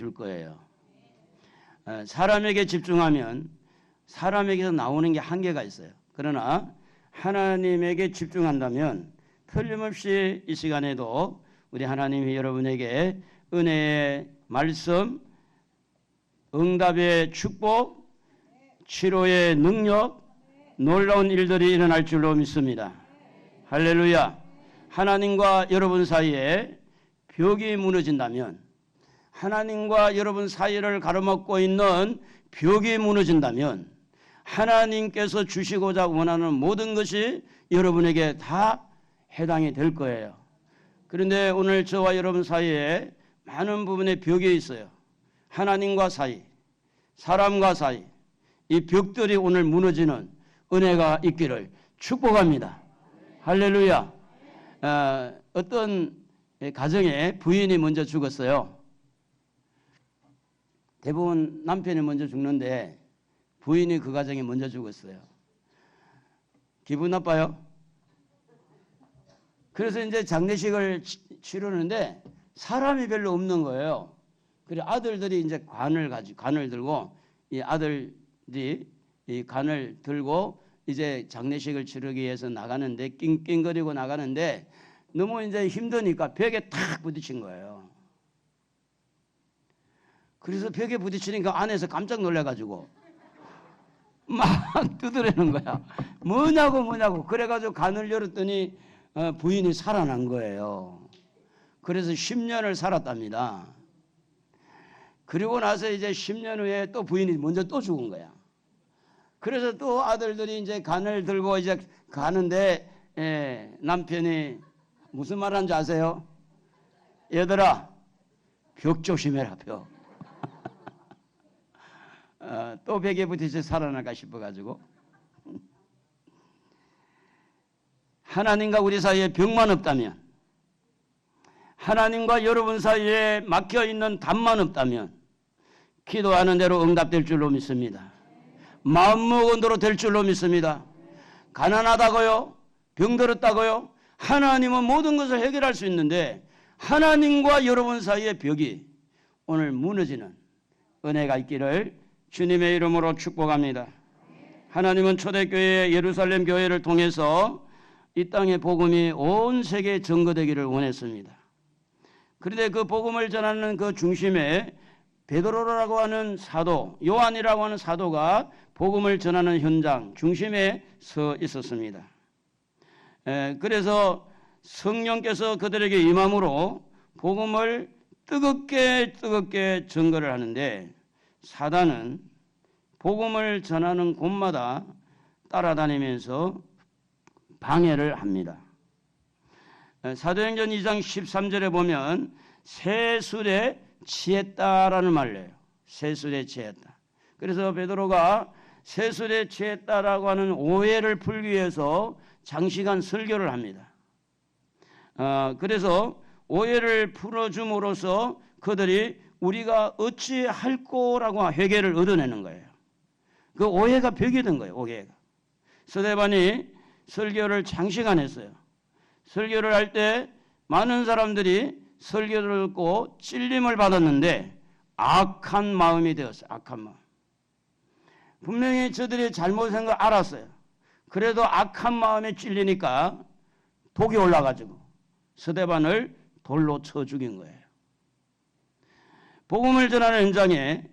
줄 거예요. 사람에게 집중하면 사람에게서 나오는 게 한계가 있어요. 그러나 하나님에게 집중한다면 틀림없이 이 시간에도 우리 하나님이 여러분에게 은혜의 말씀, 응답의 축복, 치료의 능력, 놀라운 일들이 일어날 줄로 믿습니다. 할렐루야. 하나님과 여러분 사이에 벽이 무너진다면, 하나님과 여러분 사이를 가로막고 있는 벽이 무너진다면 하나님께서 주시고자 원하는 모든 것이 여러분에게 다 해당이 될 거예요. 그런데 오늘 저와 여러분 사이에 많은 부분의 벽이 있어요. 하나님과 사이, 사람과 사이, 이 벽들이 오늘 무너지는 은혜가 있기를 축복합니다. 할렐루야. 어떤 가정에 부인이 먼저 죽었어요. 대부분 남편이 먼저 죽는데 부인이 그 가정에 먼저 죽었어요. 기분 나빠요? 그래서 이제 장례식을 치르는데 사람이 별로 없는 거예요. 그리고 아들들이 이제 관을 들고 이 아들들이 이 관을 들고 이제 장례식을 치르기 위해서 나가는데 낑낑거리고 나가는데 너무 이제 힘드니까 벽에 탁 부딪힌 거예요. 그래서 벽에 부딪히니까 안에서 깜짝 놀라가지고 막 두드리는 거야. 뭐냐고. 그래가지고 관을 열었더니 부인이 살아난 거예요. 그래서 10년을 살았답니다. 그리고 나서 이제 10년 후에 또 부인이 먼저 또 죽은 거야. 그래서 또 아들들이 이제 관을 들고 이제 가는데 남편이 무슨 말 하는지 아세요? 얘들아, 벽 조심해라, 벽. 또 벽에 부딪혀 살아날까 싶어가지고. 하나님과 우리 사이에 벽만 없다면, 하나님과 여러분 사이에 막혀있는 담만 없다면 기도하는 대로 응답될 줄로 믿습니다. 마음먹은 대로 될 줄로 믿습니다. 가난하다고요? 병들었다고요? 하나님은 모든 것을 해결할 수 있는데 하나님과 여러분 사이의 벽이 오늘 무너지는 은혜가 있기를 주님의 이름으로 축복합니다. 하나님은 초대교회 예루살렘 교회를 통해서 이 땅의 복음이 온 세계에 전거되기를 원했습니다. 그런데 그 복음을 전하는 그 중심에 베드로라고 하는 사도, 요한이라고 하는 사도가 복음을 전하는 현장 중심에 서 있었습니다. 그래서 성령께서 그들에게 임함으로 복음을 뜨겁게 전거를 하는데 사단은 복음을 전하는 곳마다 따라다니면서 방해를 합니다. 사도행전 2장 13절에 보면 세술에 취했다라는 말을 해요. 세술에 취했다. 그래서 베드로가 세술에 취했다라고 하는 오해를 풀기 위해서 장시간 설교를 합니다. 그래서 오해를 풀어줌으로써 그들이 우리가 어찌할꼬라고 회개를 얻어내는 거예요. 그 오해가 벽이 된 거예요. 오해가. 스데반이 설교를 장시간 했어요. 설교를 할 때 많은 사람들이 설교를 듣고 찔림을 받았는데 악한 마음이 되었어요. 악한 마음. 분명히 저들이 잘못한 걸 알았어요. 그래도 악한 마음에 찔리니까 독이 올라가지고 스데반을 돌로 쳐 죽인 거예요. 복음을 전하는 현장에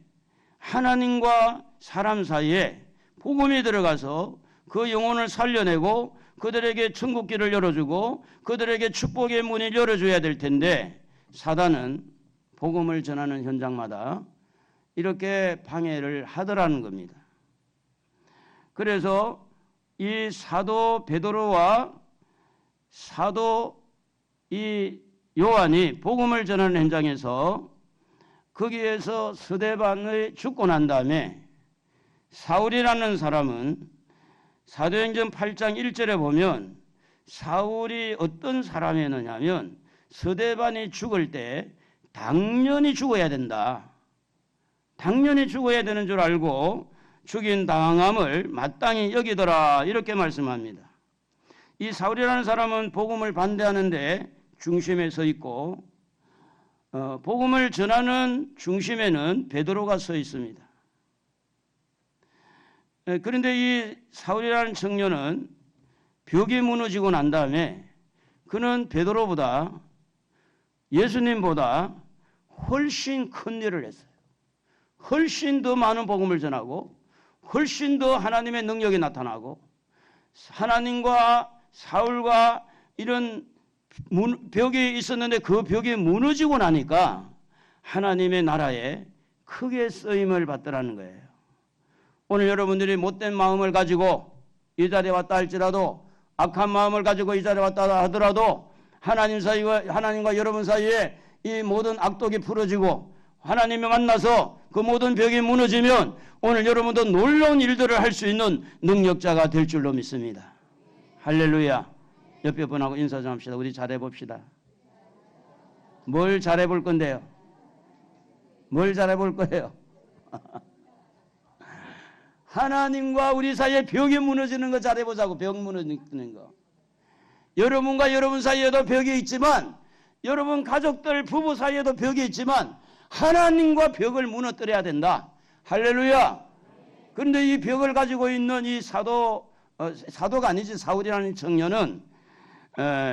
하나님과 사람 사이에 복음이 들어가서 그 영혼을 살려내고 그들에게 천국길을 열어주고 그들에게 축복의 문을 열어줘야 될 텐데 사단은 복음을 전하는 현장마다 이렇게 방해를 하더라는 겁니다. 그래서 이 사도 베드로와 사도 이 요한이 복음을 전하는 현장에서 거기에서 스데반이 죽고 난 다음에 사울이라는 사람은 사도행전 8장 1절에 보면 사울이 어떤 사람이었느냐 하면 스데반이 죽을 때 당연히 죽어야 된다. 당연히 죽어야 되는 줄 알고 죽인 당함을 마땅히 여기더라 이렇게 말씀합니다. 이 사울이라는 사람은 복음을 반대하는데 중심에 서 있고 복음을 전하는 중심에는 베드로가 서 있습니다. 그런데 이 사울이라는 청년은 벽이 무너지고 난 다음에 그는 베드로보다 예수님보다 훨씬 큰 일을 했어요. 훨씬 더 많은 복음을 전하고 훨씬 더 하나님의 능력이 나타나고 하나님과 사울과 이런 벽이 있었는데 그 벽이 무너지고 나니까 하나님의 나라에 크게 쓰임을 받더라는 거예요. 오늘 여러분들이 못된 마음을 가지고 이 자리에 왔다 할지라도 악한 마음을 가지고 이 자리에 왔다 하더라도 하나님과 여러분 사이에 이 모든 악독이 풀어지고 하나님이 만나서 그 모든 벽이 무너지면 오늘 여러분도 놀라운 일들을 할 수 있는 능력자가 될 줄로 믿습니다. 할렐루야. 옆에 분하고 인사 좀 합시다. 우리 잘해봅시다. 뭘 잘해볼 건데요? 뭘 잘해볼 거예요? 하나님과 우리 사이에 벽이 무너지는 거 잘해보자고. 벽 무너지는 거. 여러분과 여러분 사이에도 벽이 있지만 여러분 가족들 부부 사이에도 벽이 있지만 하나님과 벽을 무너뜨려야 된다. 할렐루야. 그런데 이 벽을 가지고 있는 이 사도가 아니지 사울이라는 청년은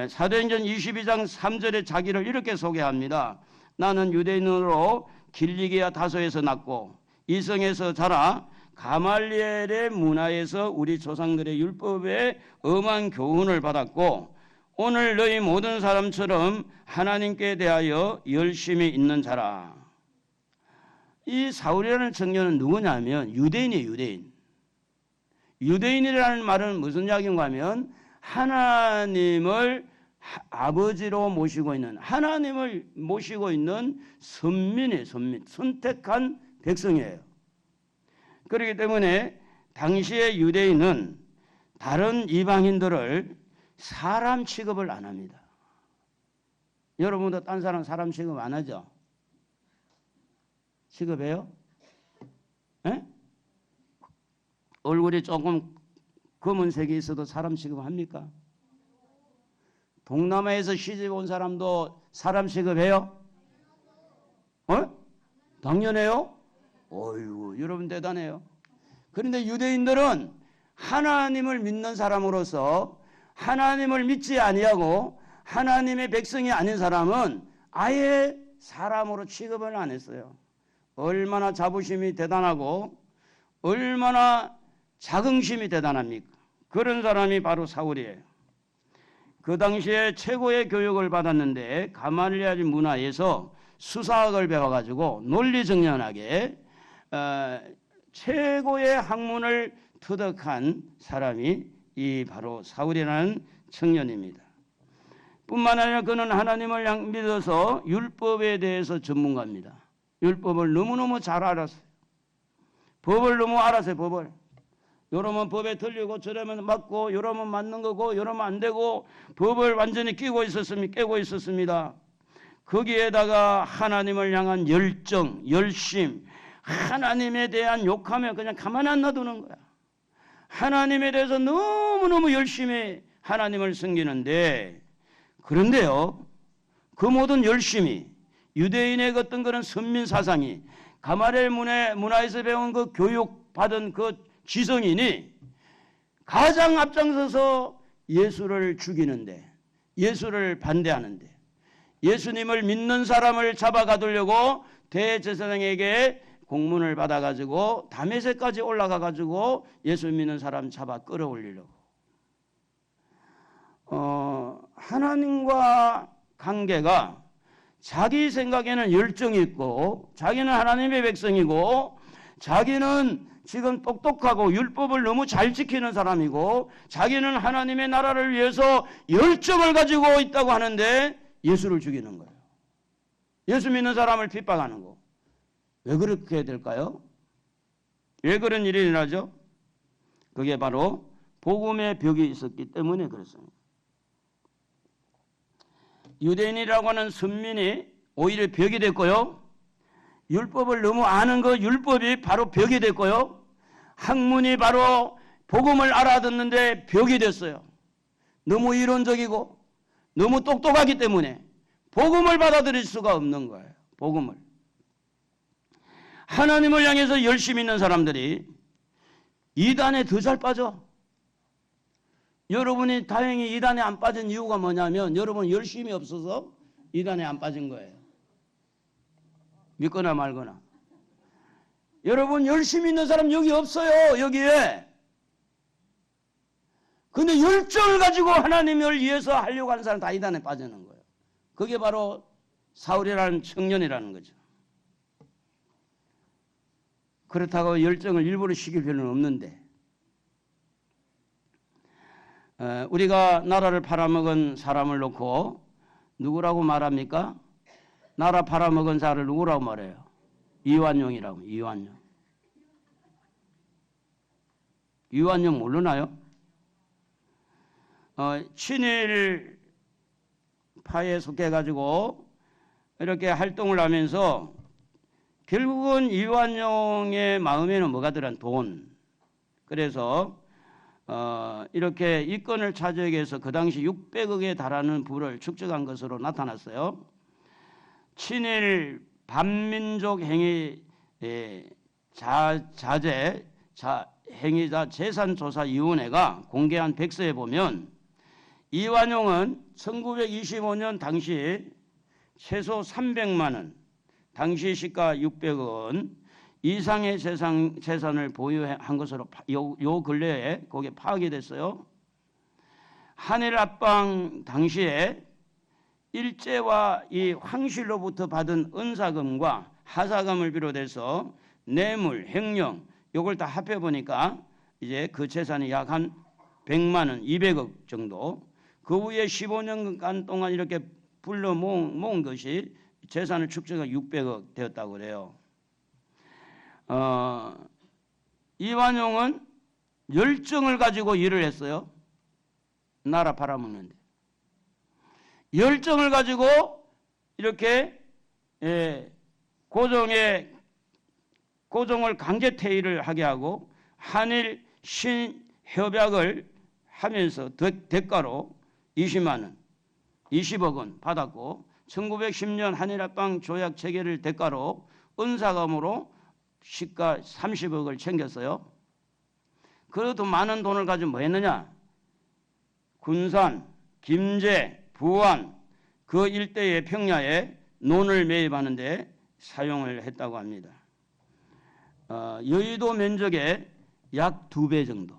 사도행전 22장 3절에 자기를 이렇게 소개합니다. 나는 유대인으로 길리기아 다소에서 났고 이성에서 자라 가말리엘의 문화에서 우리 조상들의 율법에 엄한 교훈을 받았고 오늘 너희 모든 사람처럼 하나님께 대하여 열심히 있는 자라. 이 사울이라는 청년은 누구냐면 유대인이에요. 유대인. 유대인이라는 말은 무슨 이야기인가 하면 하나님을 아버지로 모시고 있는 하나님을 모시고 있는 선민이에요. 선택한 백성이에요. 그렇기 때문에 당시의 유대인은 다른 이방인들을 사람 취급을 안 합니다. 여러분도 딴 사람 취급 안 하죠? 취급해요? 에? 얼굴이 조금 검은색이 있어도 사람 취급합니까? 동남아에서 시집 온 사람도 사람 취급해요? 당연해요? 어이구, 여러분 대단해요. 그런데 유대인들은 하나님을 믿는 사람으로서 하나님을 믿지 아니하고 하나님의 백성이 아닌 사람은 아예 사람으로 취급을 안 했어요. 얼마나 자부심이 대단하고 얼마나 자긍심이 대단합니까? 그런 사람이 바로 사울이에요. 그 당시에 최고의 교육을 받았는데 가말리엘 문화에서 수사학을 배워가지고 논리정연하게 최고의 학문을 터득한 사람이 이 바로 사울이라는 청년입니다. 뿐만 아니라 그는 하나님을 믿어서 율법에 대해서 전문가입니다. 율법을 너무너무 잘 알았어요. 법을 너무 알았어요. 법을. 요러면 법에 틀리고 저러면 맞고 요러면 맞는 거고 요러면 안 되고 법을 완전히 깨고 있었습니다. 거기에다가 하나님을 향한 열정, 열심, 하나님에 대한 욕하면 그냥 가만 안 놔두는 거야. 하나님에 대해서 너무너무 열심히 하나님을 섬기는데 그런데요. 그 모든 열심이 유대인의 어떤 그런 선민 사상이 가말리엘 문화에서 배운 그 교육받은 그 지성인이 가장 앞장서서 예수를 죽이는데 예수를 반대하는데 예수님을 믿는 사람을 잡아가두려고 대제사장에게 공문을 받아가지고 다메섹까지 올라가가지고 예수 믿는 사람 잡아 끌어올리려고 하나님과 관계가 자기 생각에는 열정이 있고 자기는 하나님의 백성이고 자기는 지금 똑똑하고 율법을 너무 잘 지키는 사람이고 자기는 하나님의 나라를 위해서 열정을 가지고 있다고 하는데 예수를 죽이는 거예요. 예수 믿는 사람을 핍박하는 거. 왜 그렇게 될까요? 왜 그런 일이 일어나죠? 그게 바로 복음의 벽이 있었기 때문에 그렇습니다. 유대인이라고 하는 선민이 오히려 벽이 됐고요. 율법을 너무 아는 그 율법이 바로 벽이 됐고요. 학문이 바로 복음을 알아듣는데 벽이 됐어요. 너무 이론적이고 너무 똑똑하기 때문에 복음을 받아들일 수가 없는 거예요. 복음을. 하나님을 향해서 열심히 있는 사람들이 이단에 더 잘 빠져. 여러분이 다행히 이단에 안 빠진 이유가 뭐냐면 여러분 열심이 없어서 이단에 안 빠진 거예요. 믿거나 말거나. 여러분 열심히 있는 사람 여기 없어요. 여기에. 근데 열정을 가지고 하나님을 위해서 하려고 하는 사람 다 이단에 빠지는 거예요. 그게 바로 사울이라는 청년이라는 거죠. 그렇다고 열정을 일부러 시킬 필요는 없는데 우리가 나라를 팔아먹은 사람을 놓고 누구라고 말합니까? 나라 팔아먹은 자를 누구라고 말해요? 이완용이라고. 이완용. 이완용 모르나요? 친일파에 속해가지고 이렇게 활동을 하면서 결국은 이완용의 마음에는 뭐가 들어간 돈. 그래서 이렇게 이권을 차지하기 위해서 그 당시 600억에 달하는 부를 축적한 것으로 나타났어요. 친일 반민족 행위 행위자 재산조사위원회가 공개한 백서에 보면 이완용은 1925년 당시 최소 300만 원, 당시 시가 600억 원 이상의 재산을 보유한 것으로 요 근래에 거기에 파악이 됐어요. 한일 합방 당시에 일제와 이 황실로부터 받은 은사금과 하사금을 비롯해서 뇌물, 횡령 요걸 다 합해 보니까 이제 그 재산이 약 한 100만 원, 200억 정도. 그 후에 15년간 동안 이렇게 불러 모은 것이 재산을 축적한 600억 되었다고 그래요. 이완용은 열정을 가지고 일을 했어요. 나라 팔아먹는데. 열정을 가지고 이렇게 고종을 강제 퇴위를 하게 하고 한일 신협약을 하면서 대가로 20만 원, 20억 원 받았고 1910년 한일합방 조약 체결을 대가로 은사금으로 시가 30억을 챙겼어요. 그래도 많은 돈을 가지고 뭐 했느냐? 군산, 김제, 부안 그 일대의 평야에 논을 매입하는 데 사용을 했다고 합니다. 여의도 면적의 약 2배 정도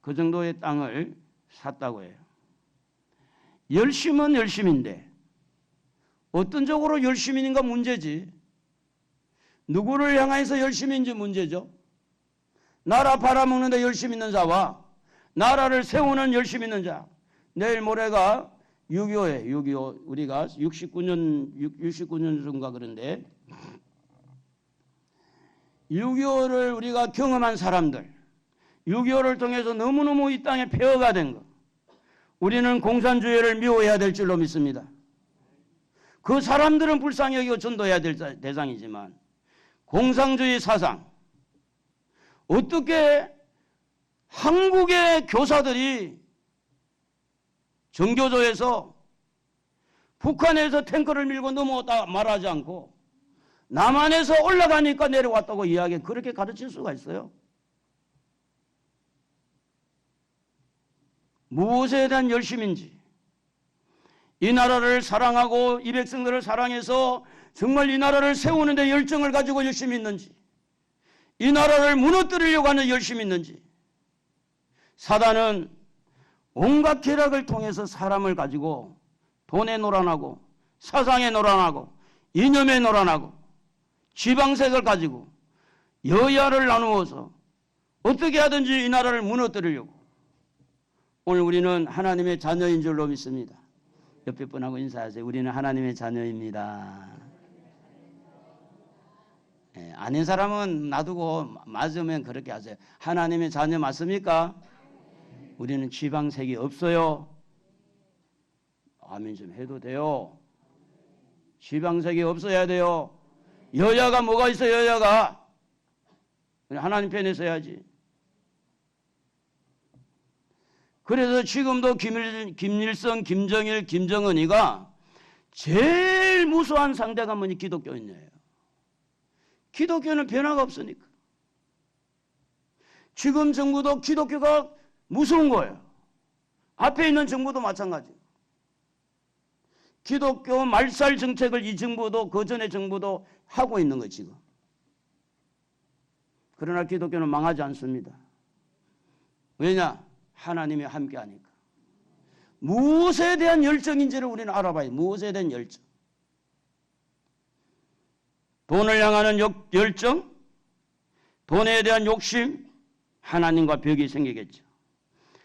그 정도의 땅을 샀다고 해요. 열심은 열심인데 어떤 쪽으로 열심인가 문제지. 누구를 향해서 열심인지 문제죠. 나라 팔아먹는 데 열심 있는 자와 나라를 세우는 열심 있는 자. 내일 모레가 6.25에 6.25 우리가 69년쯤가 그런데 6.25를 우리가 경험한 사람들 6.25를 통해서 너무너무 이 땅에 폐허가 된 것. 우리는 공산주의를 미워해야 될 줄로 믿습니다. 그 사람들은 불쌍히 여기고 전도해야 될 대상이지만 공산주의 사상 어떻게 한국의 교사들이 정교조에서 북한에서 탱크를 밀고 넘어왔다 말하지 않고 남한에서 올라가니까 내려왔다고 이야기 그렇게 가르칠 수가 있어요? 무엇에 대한 열심인지 이 나라를 사랑하고 이 백성들을 사랑해서 정말 이 나라를 세우는 데 열정을 가지고 열심히 있는지 이 나라를 무너뜨리려고 하는 열심이 있는지 사단은 온갖 계략을 통해서 사람을 가지고 돈에 노란하고 사상에 노란하고 이념에 노란하고 지방색을 가지고 여야를 나누어서 어떻게 하든지 이 나라를 무너뜨리려고 오늘 우리는 하나님의 자녀인 줄로 믿습니다. 옆에 분하고 인사하세요. 우리는 하나님의 자녀입니다. 아닌 사람은 놔두고 맞으면 그렇게 하세요. 하나님의 자녀 맞습니까? 우리는 지방색이 없어요. 아멘 좀 해도 돼요. 지방색이 없어야 돼요. 여야가 뭐가 있어 여야가. 하나님 편에 서야지. 그래서 지금도 김일성, 김정일, 김정은이가 제일 무수한 상대가 뭐니? 기독교인이에요. 기독교는 변화가 없으니까. 지금 정부도 기독교가 무서운 거예요. 앞에 있는 정부도 마찬가지. 기독교 말살 정책을 이 정부도 그 전에 정부도 하고 있는 거예요, 지금. 그러나 기독교는 망하지 않습니다. 왜냐? 하나님이 함께하니까. 무엇에 대한 열정인지를 우리는 알아봐야 돼요. 무엇에 대한 열정. 돈을 향하는 열정, 돈에 대한 욕심, 하나님과 벽이 생기겠죠.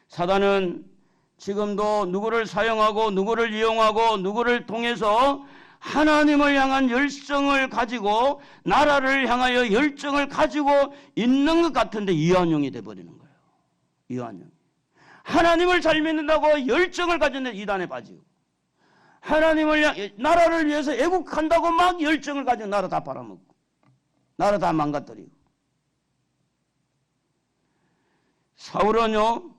사단은 지금도 누구를 사용하고 누구를 이용하고 누구를 통해서 하나님을 향한 열정을 가지고 나라를 향하여 열정을 가지고 있는 것 같은데 이완용이 돼버리는 거예요. 이완용. 하나님을 잘 믿는다고 열정을 가졌는데 이단에 빠지고, 하나님을 향해 나라를 위해서 애국한다고 막 열정을 가지고 나라 다 팔아먹고 나라 다 망가뜨리고. 사울은요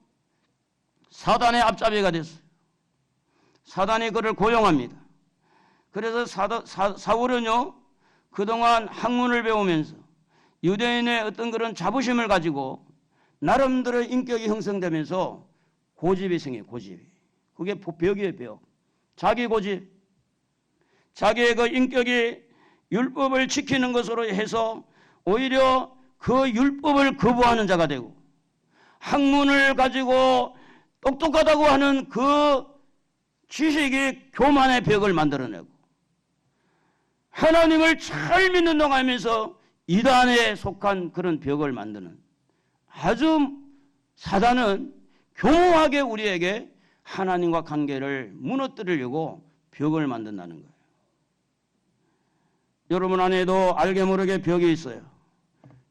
사단의 앞잡이가 됐어요. 사단이 그를 고용합니다. 그래서 사울은요 그동안 학문을 배우면서 유대인의 어떤 그런 자부심을 가지고 나름대로 인격이 형성되면서 고집이 생겨요. 고집이. 그게 벽이에요. 벽. 자기 고집. 자기의 그 인격이 율법을 지키는 것으로 해서 오히려 그 율법을 거부하는 자가 되고, 학문을 가지고 똑똑하다고 하는 그 지식이 교만의 벽을 만들어내고, 하나님을 잘 믿는다고 하면서 이단에 속한 그런 벽을 만드는, 아주 사단은 교묘하게 우리에게 하나님과 관계를 무너뜨리려고 벽을 만든다는 거예요. 여러분 안에도 알게 모르게 벽이 있어요.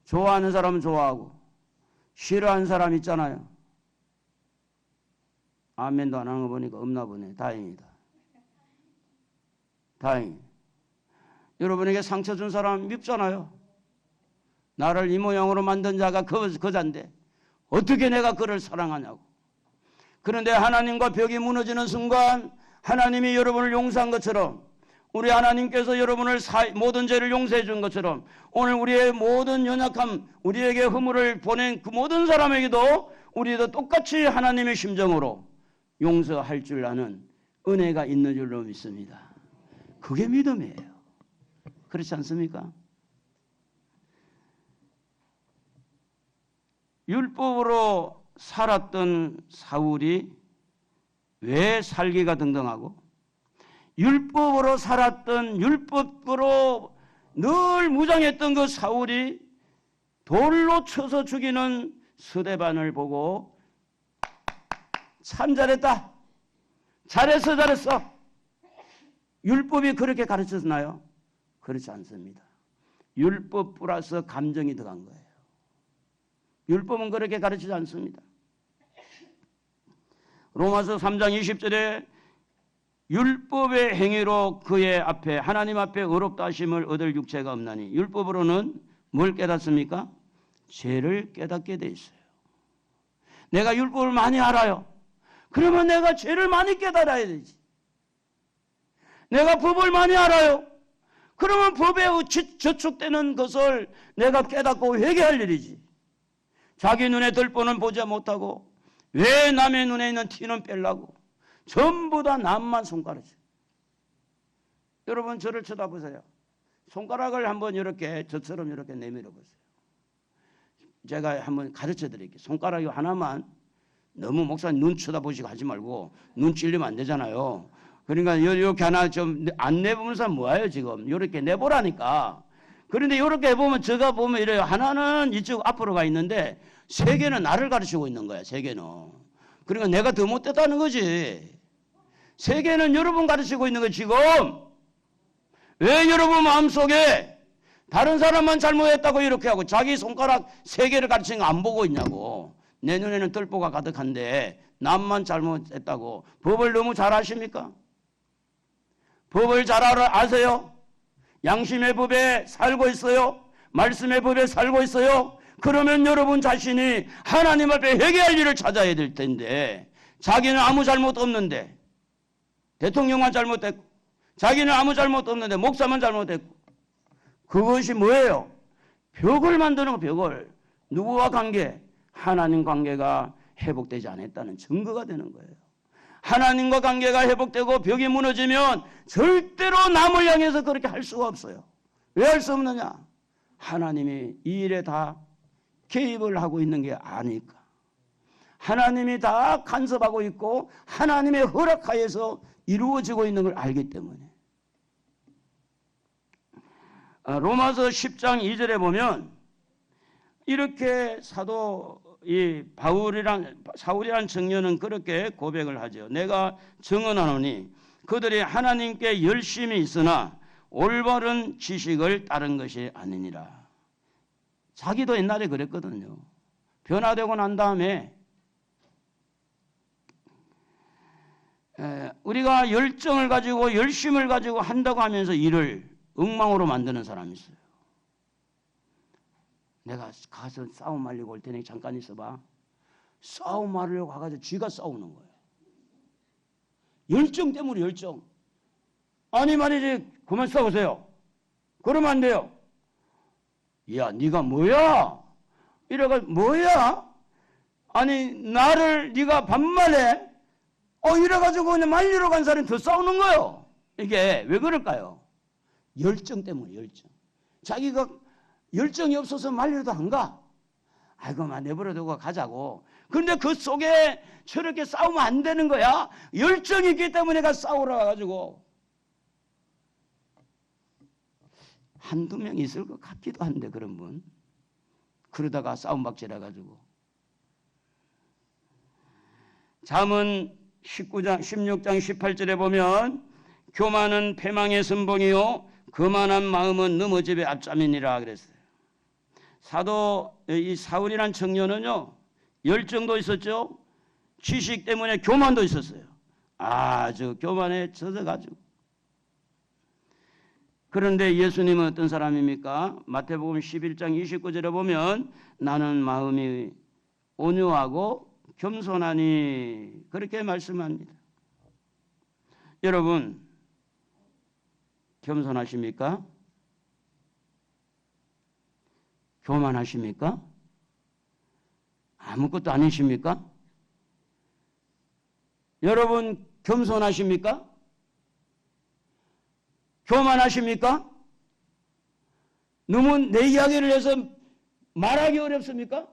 좋아하는 사람은 좋아하고 싫어하는 사람 있잖아요. 아멘도 안 하는 거 보니까 없나 보네. 다행이다. 다행히. 여러분에게 상처 준 사람 밉잖아요. 나를 이 모양으로 만든 자가 그자인데 어떻게 내가 그를 사랑하냐고. 그런데 하나님과 벽이 무너지는 순간 하나님이 여러분을 용서한 것처럼, 우리 하나님께서 여러분을 모든 죄를 용서해 준 것처럼, 오늘 우리의 모든 연약함, 우리에게 허물을 보낸 그 모든 사람에게도 우리도 똑같이 하나님의 심정으로 용서할 줄 아는 은혜가 있는 줄로 믿습니다. 그게 믿음이에요. 그렇지 않습니까? 율법으로 살았던 사울이 왜 살기가 등등하고, 율법으로 살았던, 율법으로 늘 무장했던 그 사울이 돌로 쳐서 죽이는 스데반을 보고 참 잘했다, 잘했어, 잘했어. 율법이 그렇게 가르쳤나요? 그렇지 않습니다. 율법 플러스 감정이 들어간 거예요. 율법은 그렇게 가르치지 않습니다. 로마서 3장 20절에 율법의 행위로 그의 앞에, 하나님 앞에 의롭다 하심을 얻을 육체가 없나니, 율법으로는 뭘 깨닫습니까? 죄를 깨닫게 돼 있어요. 내가 율법을 많이 알아요. 그러면 내가 죄를 많이 깨달아야 되지. 내가 법을 많이 알아요. 그러면 법에 저촉되는 것을 내가 깨닫고 회개할 일이지. 자기 눈에 들보는 보지 못하고 왜 남의 눈에 있는 티는 빼려고 전부 다 남만 손가락이죠. 여러분 저를 쳐다보세요. 손가락을 한번 이렇게 저처럼 이렇게 내밀어 보세요. 제가 한번 가르쳐 드릴게요. 손가락이 하나만, 너무 목사님 눈 쳐다보시고 하지 말고, 눈 찔리면 안 되잖아요. 그러니까 이렇게 하나 좀 안 내보면서 뭐예요 지금. 이렇게 내보라니까. 그런데 이렇게 보면, 제가 보면 이래요. 하나는 이쪽 앞으로 가 있는데 세 개는 나를 가르치고 있는 거야. 세 개는. 그러니까 내가 더 못됐다는 거지. 세 개는 여러분 가르치고 있는 거야 지금. 왜 여러분 마음속에 다른 사람만 잘못했다고 이렇게 하고 자기 손가락 세 개를 가르치는 거 안 보고 있냐고. 내 눈에는 뜰보가 가득한데 남만 잘못했다고. 법을 너무 잘 아십니까? 법을 잘 아세요? 양심의 법에 살고 있어요? 말씀의 법에 살고 있어요? 그러면 여러분 자신이 하나님 앞에 회개할 일을 찾아야 될 텐데, 자기는 아무 잘못 없는데, 대통령만 잘못했고 자기는 아무 잘못도 없는데 목사만 잘못했고. 그것이 뭐예요? 벽을 만드는 거, 벽을. 누구와 관계? 하나님 관계가 회복되지 않았다는 증거가 되는 거예요. 하나님과 관계가 회복되고 벽이 무너지면 절대로 남을 향해서 그렇게 할 수가 없어요. 왜 할 수 없느냐? 하나님이 이 일에 다 개입을 하고 있는 게 아니까. 하나님이 다 간섭하고 있고 하나님의 허락하에서 이루어지고 있는 걸 알기 때문에. 로마서 10장 2절에 보면 이렇게 사울이란 청년은 그렇게 고백을 하죠. 내가 증언하노니 그들이 하나님께 열심히 있으나 올바른 지식을 따른 것이 아니니라. 자기도 옛날에 그랬거든요. 변화되고 난 다음에 우리가 열정을 가지고 열심을 가지고 한다고 하면서 일을 엉망으로 만드는 사람이 있어요. 내가 가서 싸움 말리고 올 테니 잠깐 있어봐. 싸움 말리려고 가가지고 쥐가 싸우는 거예요. 열정 때문에 열정. 아니 말이지 그만 싸우세요. 그러면 안 돼요. 야 네가 뭐야? 이래가 뭐야? 아니 나를 네가 반말해? 이래가지고 그냥 말리러 간 사람이 더 싸우는 거예요. 이게 왜 그럴까요? 열정 때문에 열정. 자기가 열정이 없어서 말리러도 안 가. 아이고 내버려두고 가자고. 그런데 그 속에 저렇게 싸우면 안 되는 거야. 열정이 있기 때문에 가 싸우러 가가지고. 한두 명 있을 것 같기도 한데 그런 분. 그러다가 싸움박질 해가지고. 잠언 16장 18절에 보면 교만은 패망의 선봉이요 거만한 마음은 넘어집의 앞잠이니라 그랬어요. 이 사울이란 청년은요 열정도 있었죠. 지식 때문에 교만도 있었어요. 아주 교만에 젖어가지고. 그런데 예수님은 어떤 사람입니까? 마태복음 11장 29절에 보면 나는 마음이 온유하고 겸손하니 그렇게 말씀합니다. 여러분 겸손하십니까? 교만하십니까? 아무것도 아니십니까? 여러분 겸손하십니까? 교만하십니까? 너무 내 이야기를 해서 말하기 어렵습니까?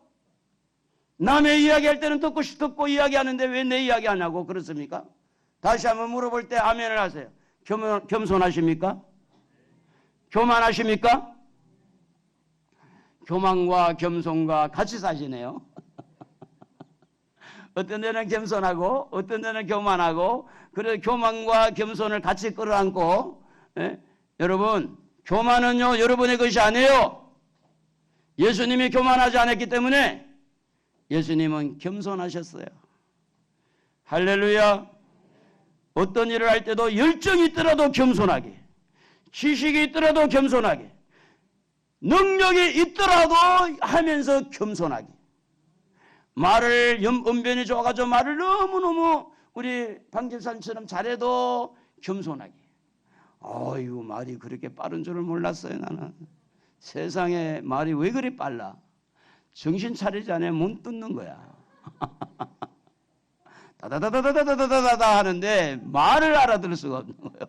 남의 이야기할 때는 듣고 이야기하는데 왜 내 이야기 안 하고 그렇습니까? 다시 한번 물어볼 때 아멘을 하세요. 겸손하십니까? 교만하십니까? 교만과 겸손과 같이 사시네요. 어떤 데는 겸손하고 어떤 데는 교만하고 그래서 교만과 겸손을 같이 끌어안고 여러분 교만은요 여러분의 것이 아니에요. 예수님이 교만하지 않았기 때문에 예수님은 겸손하셨어요. 할렐루야. 어떤 일을 할 때도 열정이 있더라도 겸손하게, 지식이 있더라도 겸손하게, 능력이 있더라도 하면서 겸손하게. 말을 언변이 좋아가지고 말을 너무너무 우리 방집사님처럼 잘해도 겸손하게. 어이구 말이 그렇게 빠른 줄을 몰랐어요. 나는 세상에 말이 왜 그리 빨라. 정신 차리지 않으면 못 듣는 거야. 다다다다다다다다다 하는데 말을 알아들을 수가 없는 거예요.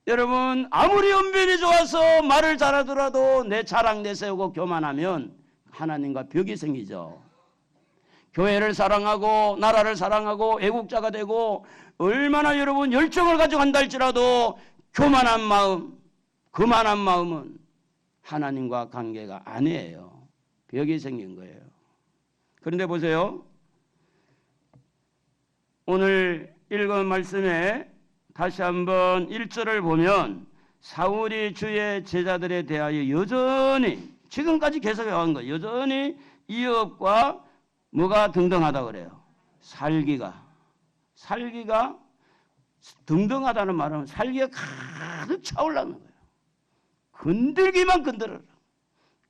여러분 아무리 언변이 좋아서 말을 잘하더라도 내 자랑 내세우고 교만하면 하나님과 벽이 생기죠. 교회를 사랑하고 나라를 사랑하고 애국자가 되고 얼마나 여러분 열정을 가지고 한다 할지라도 교만한 마음, 거만한 마음은 하나님과 관계가 아니에요. 벽이 생긴 거예요. 그런데 보세요. 오늘 읽은 말씀에 다시 한번 1절을 보면 사울이 주의 제자들에 대하여 여전히 지금까지 계속해온 거예요. 여전히 이업과 뭐가 등등하다 그래요. 살기가 등등하다는 말은 살기가 가득 차올라는 거예요. 건들기만 건드려라.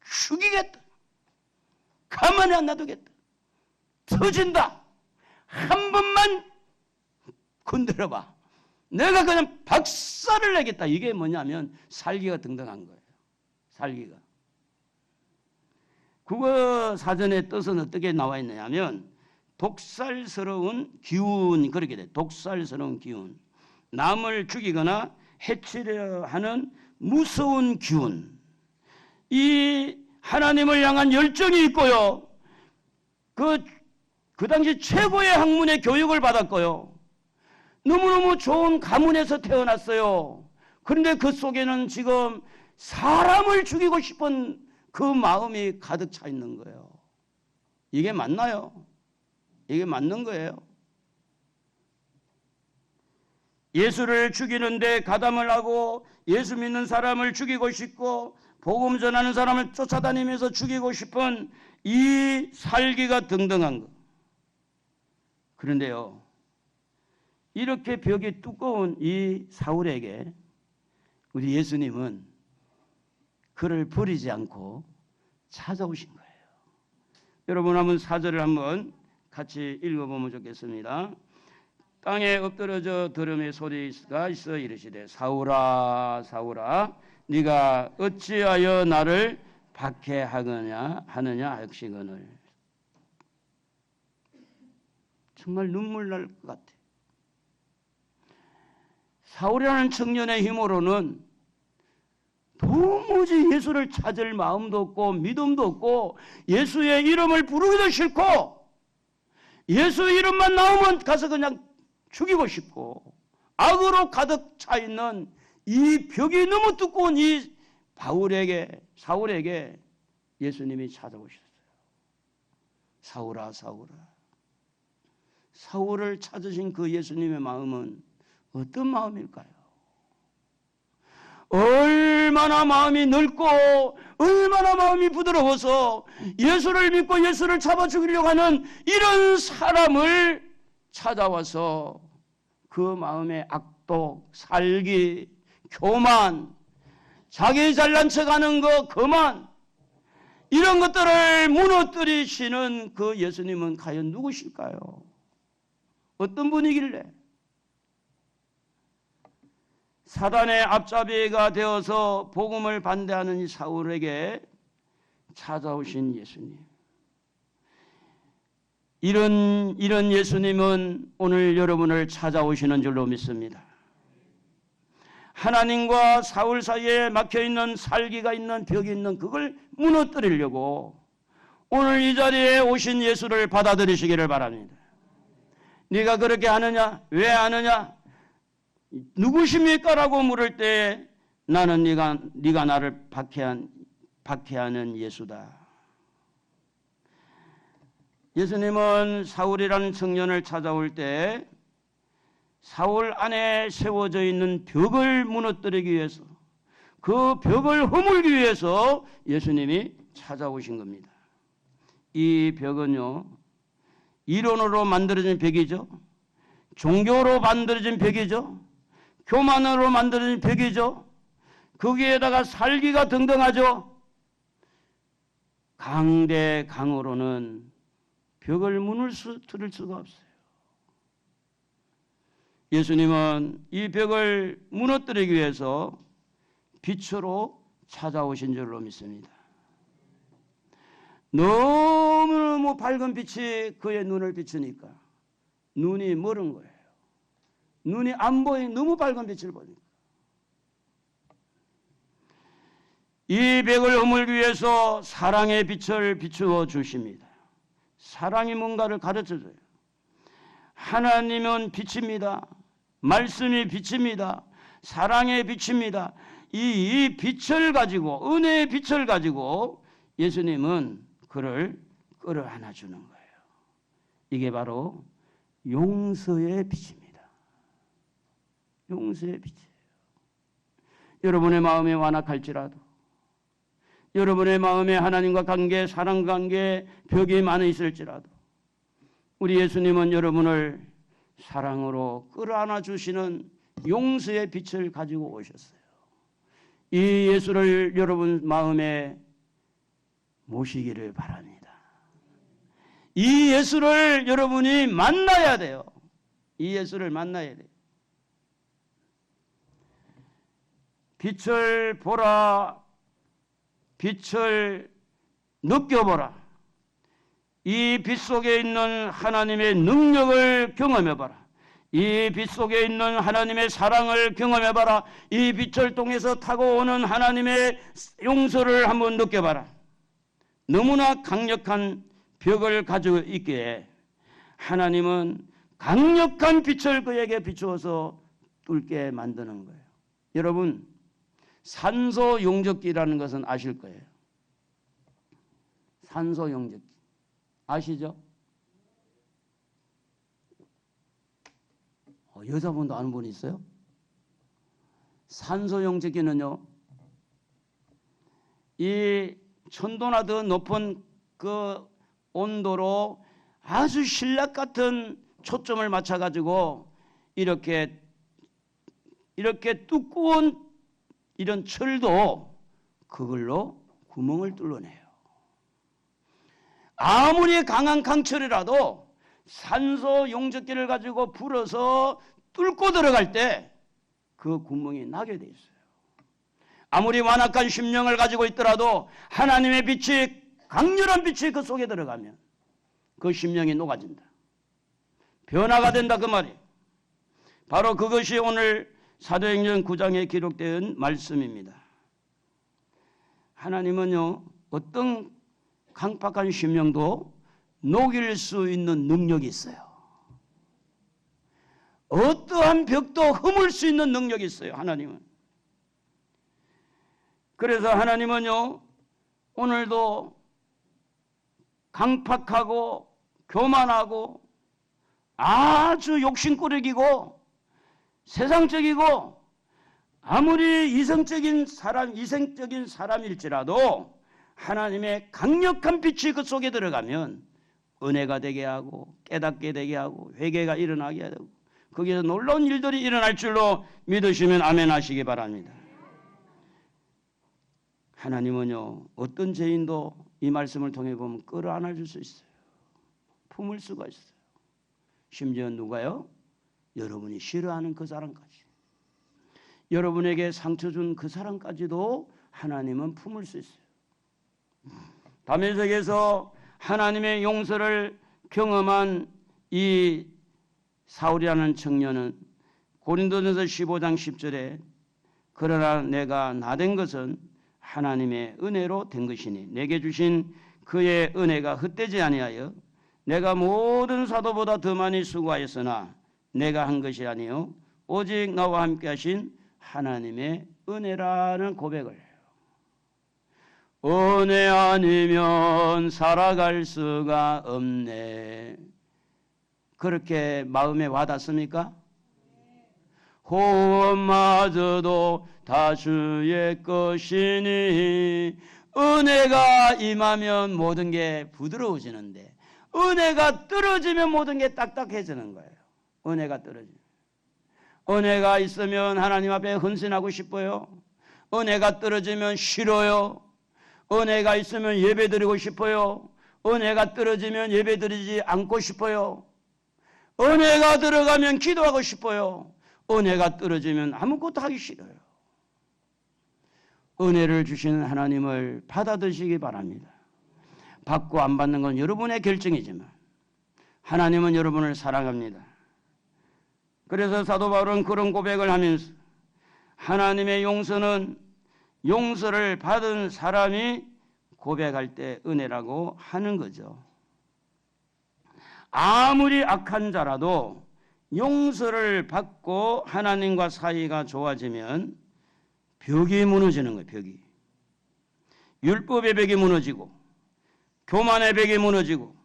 죽이겠다. 가만히 안 놔두겠다. 터진다. 한 번만 건드려봐. 내가 그냥 박살을 내겠다. 이게 뭐냐면 살기가 등등한 거예요. 살기가. 국어 사전의 뜻은 어떻게 나와 있느냐면 독살스러운 기운, 그렇게 돼. 독살스러운 기운. 남을 죽이거나 해치려 하는 무서운 기운. 이 하나님을 향한 열정이 있고요. 그 당시 최고의 학문의 교육을 받았고요. 너무너무 좋은 가문에서 태어났어요. 그런데 그 속에는 지금 사람을 죽이고 싶은 그 마음이 가득 차 있는 거예요. 이게 맞나요? 이게 맞는 거예요? 예수를 죽이는데 가담을 하고 예수 믿는 사람을 죽이고 싶고 복음 전하는 사람을 쫓아다니면서 죽이고 싶은 이 살기가 등등한 것. 그런데요, 이렇게 벽이 두꺼운 이 사울에게 우리 예수님은 그를 버리지 않고 찾아오신 거예요. 여러분 한번 4절을 한번 같이 읽어보면 좋겠습니다. 땅에 엎드러져 들음의 소리가 있어 이르시되 사울아 사울아 네가 어찌하여 나를 박해하느냐 하시거늘. 정말 눈물 날 것 같아. 사울이라는 청년의 힘으로는 도무지 예수를 찾을 마음도 없고 믿음도 없고 예수의 이름을 부르기도 싫고 예수 이름만 나오면 가서 그냥 죽이고 싶고 악으로 가득 차 있는 이 벽이 너무 두꺼운 이 사울에게 예수님이 찾아오셨어요. 사울아 사울아. 사울을 찾으신 그 예수님의 마음은 어떤 마음일까요? 얼마나 마음이 넓고 얼마나 마음이 부드러워서 예수를 믿고 예수를 잡아 죽이려고 하는 이런 사람을 찾아와서 그 마음의 악독, 살기, 교만, 자기 잘난 척하는 거, 거만 이런 것들을 무너뜨리시는 그 예수님은 과연 누구실까요? 어떤 분이길래? 사단의 앞잡이가 되어서 복음을 반대하는 이 사울에게 찾아오신 예수님. 이런 예수님은 오늘 여러분을 찾아오시는 줄로 믿습니다. 하나님과 사울 사이에 막혀있는 살기가 있는 벽이 있는 그걸 무너뜨리려고 오늘 이 자리에 오신 예수를 받아들이시기를 바랍니다. 네가 그렇게 하느냐? 왜 하느냐? 누구십니까? 라고 물을 때 나는 네가 나를 박해하는 예수다. 예수님은 사울이라는 청년을 찾아올 때 사울 안에 세워져 있는 벽을 무너뜨리기 위해서 그 벽을 허물기 위해서 예수님이 찾아오신 겁니다. 이 벽은요, 이론으로 만들어진 벽이죠. 종교로 만들어진 벽이죠. 교만으로 만들어진 벽이죠. 거기에다가 살기가 등등하죠. 강대강으로는 벽을 무너뜨릴 수가 없어요. 예수님은 이 벽을 무너뜨리기 위해서 빛으로 찾아오신 줄로 믿습니다. 너무너무 밝은 빛이 그의 눈을 비추니까 눈이 멀은 거예요. 눈이 안 보이니 너무 밝은 빛을 보니까. 이 벽을 허물기 위해서 사랑의 빛을 비추어 주십니다. 사랑이 뭔가를 가르쳐줘요. 하나님은 빛입니다. 말씀이 빛입니다. 사랑의 빛입니다. 이 빛을 가지고, 은혜의 빛을 가지고 예수님은 그를 끌어안아 주는 거예요. 이게 바로 용서의 빛입니다. 용서의 빛이에요. 여러분의 마음이 완악할지라도, 여러분의 마음에 하나님과 관계, 사랑 관계, 벽이 많이 있을지라도 우리 예수님은 여러분을 사랑으로 끌어안아 주시는 용서의 빛을 가지고 오셨어요. 이 예수를 여러분 마음에 모시기를 바랍니다. 이 예수를 여러분이 만나야 돼요. 이 예수를 만나야 돼요. 빛을 보라. 빛을 느껴보라. 이 빛 속에 있는 하나님의 능력을 경험해봐라. 이 빛 속에 있는 하나님의 사랑을 경험해봐라. 이 빛을 통해서 타고 오는 하나님의 용서를 한번 느껴봐라. 너무나 강력한 벽을 가지고 있기에 하나님은 강력한 빛을 그에게 비추어서 뚫게 만드는 거예요. 여러분, 산소 용접기라는 것은 아실 거예요. 산소 용접기 아시죠? 여자분도 아는 분이 있어요? 산소 용접기는요, 이 천도나 더 높은 그 온도로 아주 신락 같은 초점을 맞춰가지고 이렇게 두꺼운 이런 철도 그걸로 구멍을 뚫어내요. 아무리 강한 강철이라도 산소 용접기를 가지고 불어서 뚫고 들어갈 때 그 구멍이 나게 돼 있어요. 아무리 완악한 심령을 가지고 있더라도 하나님의 빛이, 강렬한 빛이 그 속에 들어가면 그 심령이 녹아진다. 변화가 된다 그 말이에요. 바로 그것이 오늘 사도행전 9장에 기록된 말씀입니다. 하나님은요, 어떤 강팍한 심령도 녹일 수 있는 능력이 있어요. 어떠한 벽도 허물 수 있는 능력이 있어요, 하나님은. 그래서 하나님은요, 오늘도 강팍하고 교만하고 아주 욕심꾸러기고 세상적이고 아무리 이성적인 사람일지라도 하나님의 강력한 빛이 그 속에 들어가면 은혜가 되게 하고 깨닫게 되게 하고 회개가 일어나게 하고 거기에서 놀라운 일들이 일어날 줄로 믿으시면 아멘 하시기 바랍니다. 하나님은요, 어떤 죄인도 이 말씀을 통해 보면 끌어안아 줄 수 있어요. 품을 수가 있어요. 심지어 누가요? 여러분이 싫어하는 그 사람까지, 여러분에게 상처 준 그 사람까지도 하나님은 품을 수 있어요. 다메섹에서 하나님의 용서를 경험한 이 사울이라는 청년은 고린도전서 15장 10절에 그러나 내가 나된 것은 하나님의 은혜로 된 것이니 내게 주신 그의 은혜가 헛되지 아니하여 내가 모든 사도보다 더 많이 수고하였으나 내가 한 것이 아니요 오직 나와 함께 하신 하나님의 은혜라는 고백을 해요. 은혜 아니면 살아갈 수가 없네. 그렇게 마음에 와닿습니까? 호흡마저도 다 주의 것이니 은혜가 임하면 모든 게 부드러워지는데 은혜가 떨어지면 모든 게 딱딱해지는 거예요. 은혜가 떨어지면. 은혜가 있으면 하나님 앞에 헌신하고 싶어요. 은혜가 떨어지면 싫어요. 은혜가 있으면 예배드리고 싶어요. 은혜가 떨어지면 예배드리지 않고 싶어요. 은혜가 들어가면 기도하고 싶어요. 은혜가 떨어지면 아무것도 하기 싫어요. 은혜를 주시는 하나님을 받아드시기 바랍니다. 받고 안 받는 건 여러분의 결정이지만 하나님은 여러분을 사랑합니다. 그래서 사도 바울은 그런 고백을 하면서 하나님의 용서는 용서를 받은 사람이 고백할 때 은혜라고 하는 거죠. 아무리 악한 자라도 용서를 받고 하나님과 사이가 좋아지면 벽이 무너지는 거예요. 벽이. 율법의 벽이 무너지고 교만의 벽이 무너지고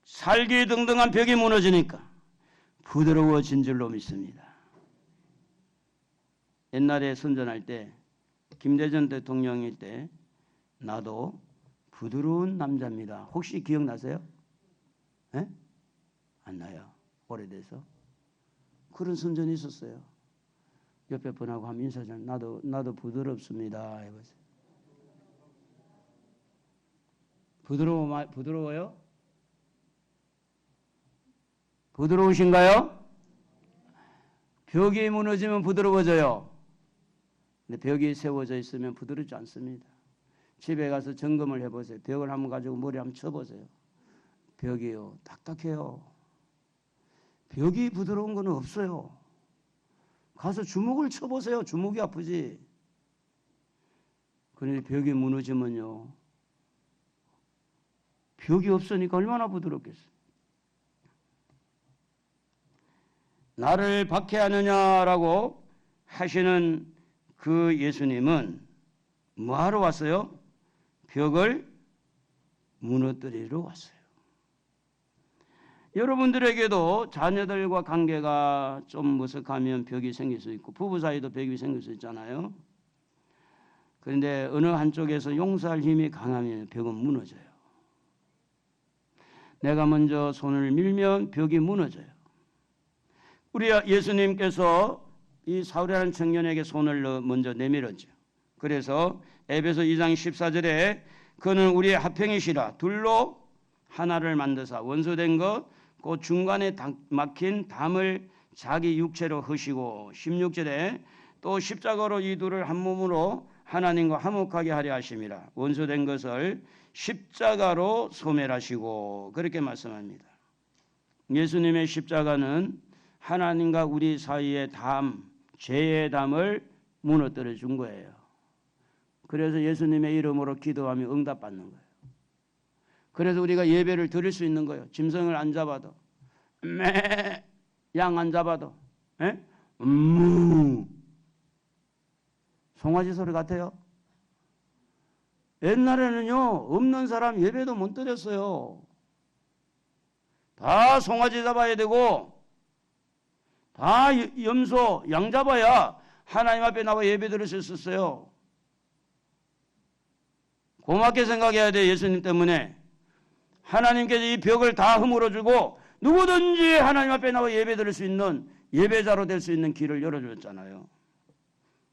살기 등등한 벽이 무너지니까 부드러워진 줄로 믿습니다. 옛날에 선전할 때 김대전 대통령일 때 나도 부드러운 남자입니다. 혹시 기억나세요? 네? 안 나요. 오래돼서. 그런 선전이 있었어요. 옆에 분하고 하면 인사전 나도 부드럽습니다. 해보세요. 부드러워요? 부드러우신가요? 벽이 무너지면 부드러워져요. 근데 벽이 세워져 있으면 부드럽지 않습니다. 집에 가서 점검을 해보세요. 벽을 한번 가지고 머리 한번 쳐보세요. 벽이요, 딱딱해요. 벽이 부드러운 건 없어요. 가서 주먹을 쳐보세요. 주먹이 아프지. 그런데 벽이 무너지면요, 벽이 없으니까 얼마나 부드럽겠어요. 나를 박해하느냐라고 하시는 그 예수님은 뭐하러 왔어요? 벽을 무너뜨리러 왔어요. 여러분들에게도 자녀들과 관계가 좀 머쓱하면 벽이 생길 수 있고 부부 사이도 벽이 생길 수 있잖아요. 그런데 어느 한쪽에서 용서할 힘이 강하면 벽은 무너져요. 내가 먼저 손을 밀면 벽이 무너져요. 우리 예수님께서 이 사울이라는 청년에게 손을 먼저 내밀었죠. 그래서 에베소 2장 14절에 그는 우리의 합행이시라 둘로 하나를 만드사 원수된 것 그 중간에 막힌 담을 자기 육체로 허시고 16절에 또 십자가로 이 둘을 한 몸으로 하나님과 화목하게 하려 하심이라 원수된 것을 십자가로 소멸하시고 그렇게 말씀합니다. 예수님의 십자가는 하나님과 우리 사이의 담, 죄의 담을 무너뜨려 준 거예요. 그래서 예수님의 이름으로 기도하며 응답받는 거예요. 그래서 우리가 예배를 드릴 수 있는 거예요. 짐승을 안 잡아도, 양 안 잡아도, 송아지 소리 같아요. 옛날에는요, 없는 사람 예배도 못 드렸어요. 다 송아지 잡아야 되고, 다 염소, 양 잡아야 하나님 앞에 나와 예배 드릴 수 있었어요. 고맙게 생각해야 돼. 예수님 때문에 하나님께서 이 벽을 다 허물어주고 누구든지 하나님 앞에 나와 예배 드릴 수 있는 예배자로 될 수 있는 길을 열어줬잖아요.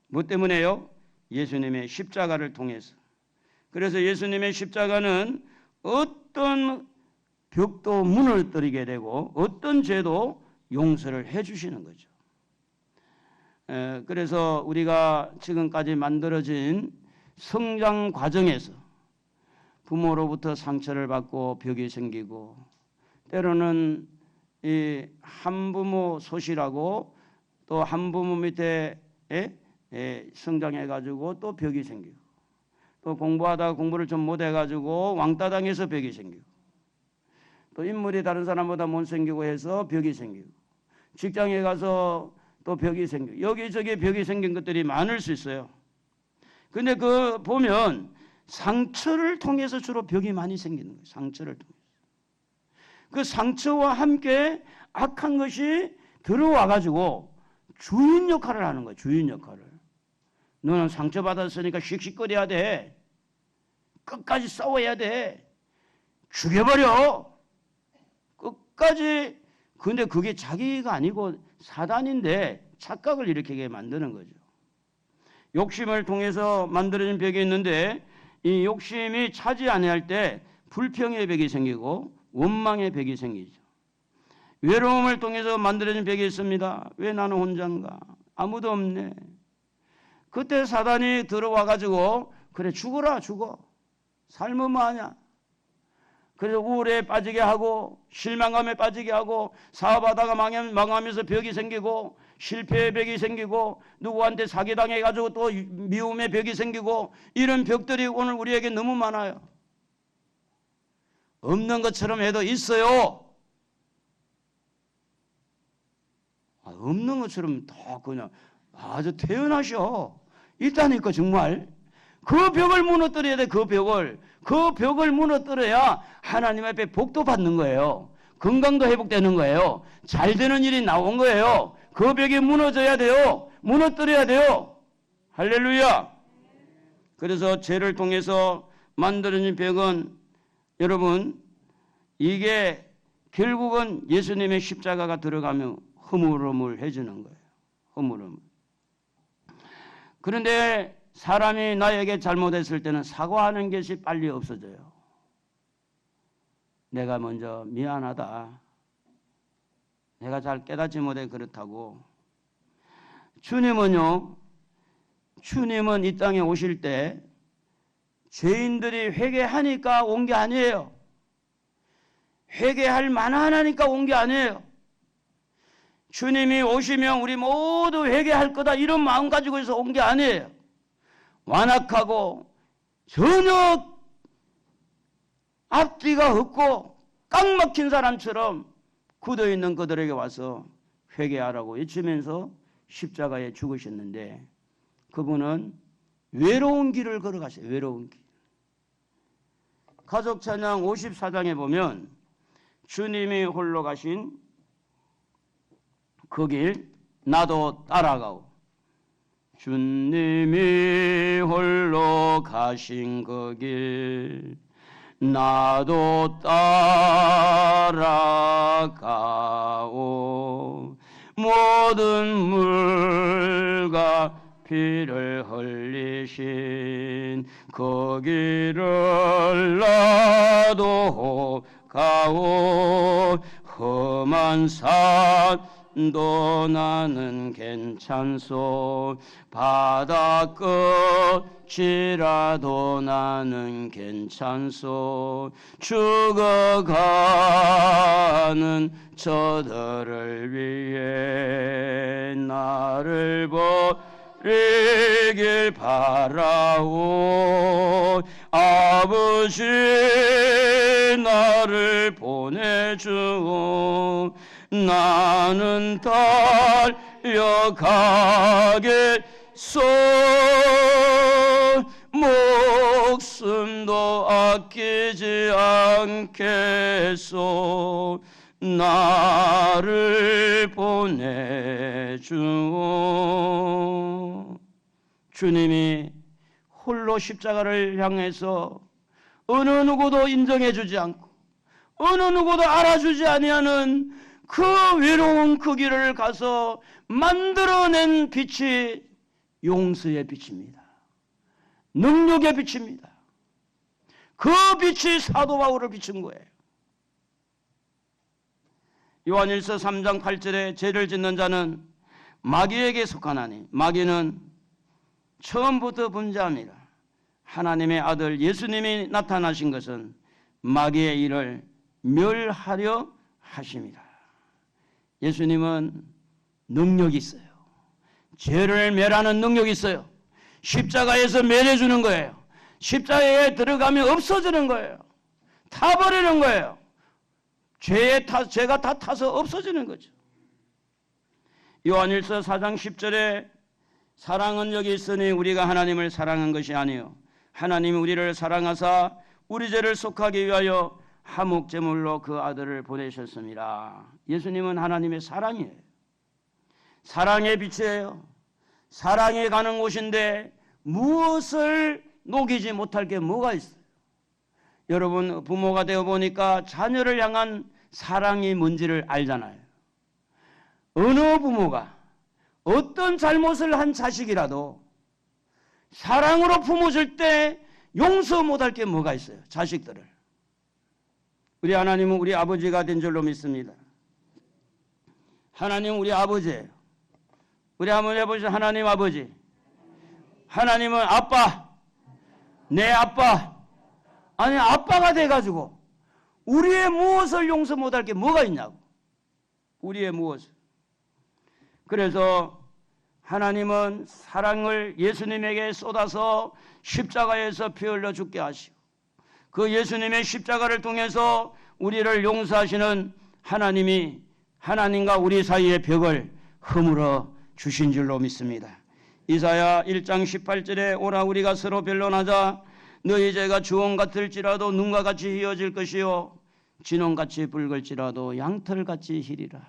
뭐 때문에요? 예수님의 십자가를 통해서. 그래서 예수님의 십자가는 어떤 벽도 무너뜨리게 되고 어떤 죄도 용서를 해 주시는 거죠. 그래서 우리가 지금까지 만들어진 성장 과정에서 부모로부터 상처를 받고 벽이 생기고 때로는 이 한부모 소실하고 또 한부모 밑에 성장해가지고 또 벽이 생기고 또 공부하다가 공부를 좀 못해가지고 왕따 당해서 벽이 생기고 또 인물이 다른 사람보다 못생기고 해서 벽이 생기고 직장에 가서 또 벽이 생기고 여기저기 벽이 생긴 것들이 많을 수 있어요. 근데 그 보면 상처를 통해서 주로 벽이 많이 생기는 거예요. 상처를 통해서. 그 상처와 함께 악한 것이 들어와가지고 주인 역할을 하는 거예요. 주인 역할을. 너는 상처받았으니까 씩씩거려야 돼. 끝까지 싸워야 돼. 죽여버려. 끝까지. 근데 그게 자기가 아니고 사단인데 착각을 일으키게 만드는 거죠. 욕심을 통해서 만들어진 벽이 있는데 이 욕심이 차지 아니할 때 불평의 벽이 생기고 원망의 벽이 생기죠. 외로움을 통해서 만들어진 벽이 있습니다. 왜 나는 혼자인가? 아무도 없네. 그때 사단이 들어와가지고 그래 죽어라 죽어. 삶은 뭐하냐? 그래서 우울에 빠지게 하고 실망감에 빠지게 하고 사업하다가 망하면서 벽이 생기고 실패의 벽이 생기고 누구한테 사기당해가지고 또 미움의 벽이 생기고 이런 벽들이 오늘 우리에게 너무 많아요. 없는 것처럼 해도 있어요. 없는 것처럼 다 그냥 아주 태어나셔. 있다니까 정말. 그 벽을 무너뜨려야 돼. 그 벽을 무너뜨려야 하나님 앞에 복도 받는 거예요. 건강도 회복되는 거예요. 잘 되는 일이 나온 거예요. 그 벽이 무너져야 돼요. 무너뜨려야 돼요. 할렐루야. 그래서 죄를 통해서 만들어진 벽은 여러분 이게 결국은 예수님의 십자가가 들어가면 허물음을 해주는 거예요. 허물음. 그런데 사람이 나에게 잘못했을 때는 사과하는 것이 빨리 없어져요. 내가 먼저 미안하다. 내가 잘 깨닫지 못해 그렇다고. 주님은요, 주님은 이 땅에 오실 때 죄인들이 회개하니까 온 게 아니에요. 회개할 만하니까 온 게 아니에요. 주님이 오시면 우리 모두 회개할 거다 이런 마음 가지고 해서 온 게 아니에요. 완악하고 전혀 앞뒤가 없고 깡 막힌 사람처럼 굳어있는 그들에게 와서 회개하라고 외치면서 십자가에 죽으셨는데 그분은 외로운 길을 걸어가세요. 외로운 길. 가족 찬양 54장에 보면 주님이 홀로 가신 그 길 나도 따라가오. 주님이 홀로 가신 그 길 나도 따라가오. 모든 물과 피를 흘리신 그 길을 나도 가오. 험한 산도 나는 괜찮소. 바다 끝이라도 나는 괜찮소. 죽어가는 저들을 위해 나를 버리길 바라오. 아버지 나를 보내주오. 나는 달려가겠소. 목숨도 아끼지 않겠소. 나를 보내주오. 주님이 홀로 십자가를 향해서 어느 누구도 인정해주지 않고 어느 누구도 알아주지 아니하는 그 외로운 그 길을 가서 만들어낸 빛이 용서의 빛입니다. 능력의 빛입니다. 그 빛이 사도 바울을 비춘 거예요. 요한일서 3장 8절에 죄를 짓는 자는 마귀에게 속하나니 마귀는 처음부터 분자합니다. 하나님의 아들 예수님이 나타나신 것은 마귀의 일을 멸하려 하십니다. 예수님은 능력이 있어요. 죄를 멸하는 능력이 있어요. 십자가에서 멸해주는 거예요. 십자가에 들어가면 없어지는 거예요. 타버리는 거예요. 죄가 다 타서 없어지는 거죠. 요한일서 4장 10절에 사랑은 여기 있으니 우리가 하나님을 사랑한 것이 아니요 하나님이 우리를 사랑하사 우리 죄를 속하기 위하여 화목제물로 그 아들을 보내셨습니다. 예수님은 하나님의 사랑이에요. 사랑의 빛이에요. 사랑에 가는 곳인데 무엇을 녹이지 못할 게 뭐가 있어요? 여러분 부모가 되어 보니까 자녀를 향한 사랑이 뭔지를 알잖아요. 어느 부모가 어떤 잘못을 한 자식이라도 사랑으로 품어줄 때 용서 못할 게 뭐가 있어요? 자식들을. 우리 하나님은 우리 아버지가 된 줄로 믿습니다. 하나님은 우리 아버지예요. 우리 한번 해보시죠. 하나님 아버지. 하나님은 아빠. 내 아빠. 아니 아빠가 돼가지고 우리의 무엇을 용서 못할 게 뭐가 있냐고. 우리의 무엇을. 그래서 하나님은 사랑을 예수님에게 쏟아서 십자가에서 피 흘려 죽게 하시고 그 예수님의 십자가를 통해서 우리를 용서하시는 하나님이 하나님과 우리 사이의 벽을 허물어 주신 줄로 믿습니다. 이사야 1장 18절에 오라 우리가 서로 변론하자. 너희 죄가 주홍 같을지라도 눈과 같이 희어질 것이요 진홍같이 붉을지라도 양털같이 희리라.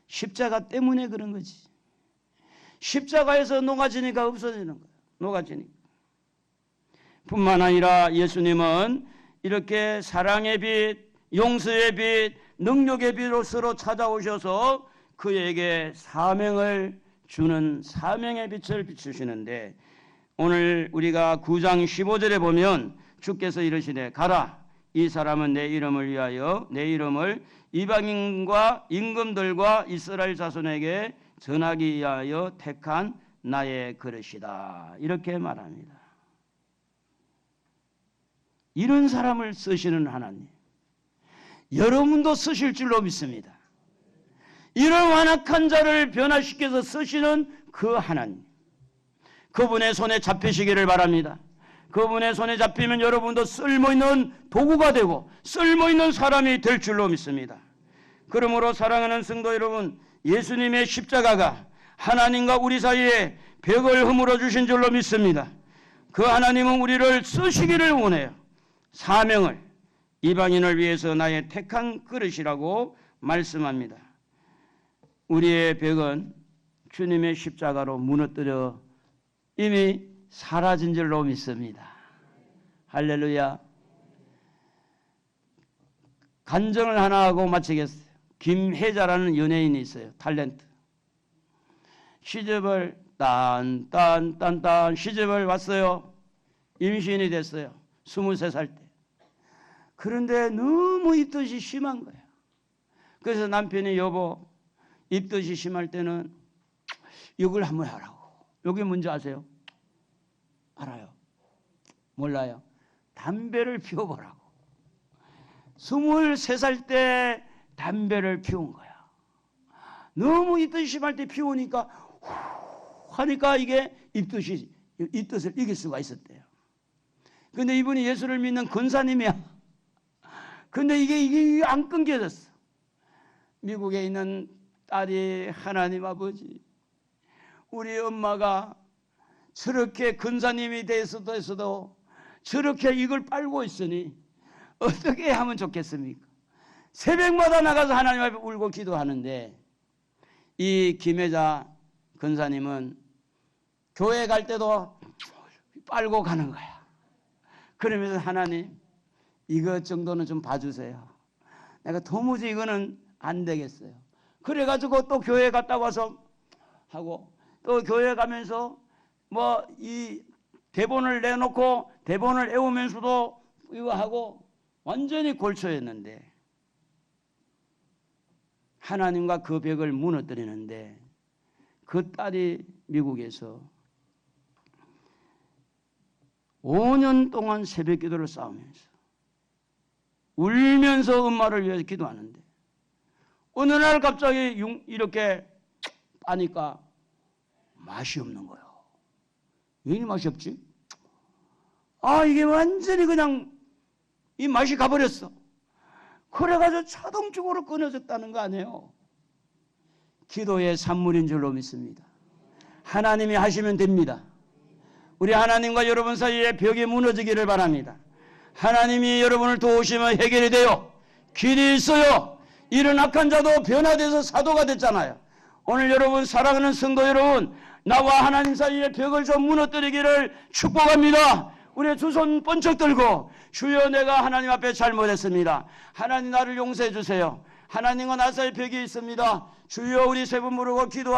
십자가 때문에 그런 거지. 십자가에서 녹아지니까 없어지는 거야. 녹아지니까. 뿐만 아니라 예수님은 이렇게 사랑의 빛, 용서의 빛, 능력의 빛으로 서로 찾아오셔서 그에게 사명을 주는 사명의 빛을 비추시는데 오늘 우리가 9장 15절에 보면 주께서 이르시되 가라 이 사람은 내 이름을 위하여 내 이름을 이방인과 임금들과 이스라엘 자손에게 전하기 위하여 택한 나의 그릇이다. 이렇게 말합니다. 이런 사람을 쓰시는 하나님, 여러분도 쓰실 줄로 믿습니다. 이런 완악한 자를 변화시켜서 쓰시는 그 하나님, 그분의 손에 잡히시기를 바랍니다. 그분의 손에 잡히면 여러분도 쓸모있는 도구가 되고 쓸모있는 사람이 될 줄로 믿습니다. 그러므로 사랑하는 성도 여러분, 예수님의 십자가가 하나님과 우리 사이에 벽을 허물어 주신 줄로 믿습니다. 그 하나님은 우리를 쓰시기를 원해요. 사명을 이방인을 위해서 나의 택한 그릇이라고 말씀합니다. 우리의 벽은 주님의 십자가로 무너뜨려 이미 사라진 줄로 믿습니다. 할렐루야. 간증을 하나 하고 마치겠어요. 김혜자라는 연예인이 있어요. 탤런트. 시집을 딴 시집을 왔어요. 임신이 됐어요. 23살 때. 그런데 너무 입덧이 심한 거야. 그래서 남편이 여보, 입덧이 심할 때는 이걸 한번 하라고. 여기 뭔지 아세요? 알아요? 몰라요? 담배를 피워보라고. 23살 때 담배를 피운 거야. 너무 입덧이 심할 때 피우니까 후 하니까 이게 입덧을 이길 수가 있었대요. 근데 이분이 예수를 믿는 권사님이야. 근데 이게 안 끊겨졌어. 미국에 있는 딸이 하나님 아버지, 우리 엄마가 저렇게 권사님이 돼서도 저렇게 이걸 빨고 있으니 어떻게 하면 좋겠습니까? 새벽마다 나가서 하나님 앞에 울고 기도하는데 이 김혜자 권사님은 교회 갈 때도 빨고 가는 거야. 그러면서 하나님 이것 정도는 좀 봐주세요. 내가 도무지 이거는 안 되겠어요. 그래가지고 또 교회 갔다 와서 하고 또 교회 가면서 뭐 이 대본을 내놓고 대본을 외우면서도 이거 하고 완전히 골초였는데 하나님과 그 벽을 무너뜨리는데 그 딸이 미국에서 5년 동안 새벽 기도를 싸우면서 울면서 엄마를 위해서 기도하는데 어느 날 갑자기 이렇게 빠니까 맛이 없는 거예요. 왜 이 맛이 없지? 이게 완전히 그냥 이 맛이 가버렸어. 그래가지고 자동적으로 끊어졌다는 거 아니에요. 기도의 산물인 줄로 믿습니다. 하나님이 하시면 됩니다. 우리 하나님과 여러분 사이에 벽이 무너지기를 바랍니다. 하나님이 여러분을 도우시면 해결이 돼요. 길이 있어요. 이런 악한 자도 변화돼서 사도가 됐잖아요. 오늘 여러분 사랑하는 성도 여러분, 나와 하나님 사이의 벽을 좀 무너뜨리기를 축복합니다. 우리 두 손 번쩍 들고 주여 내가 하나님 앞에 잘못했습니다. 하나님 나를 용서해 주세요. 하나님과 나 사이에 벽이 있습니다. 주여 우리 세 번 부르고 기도합니다.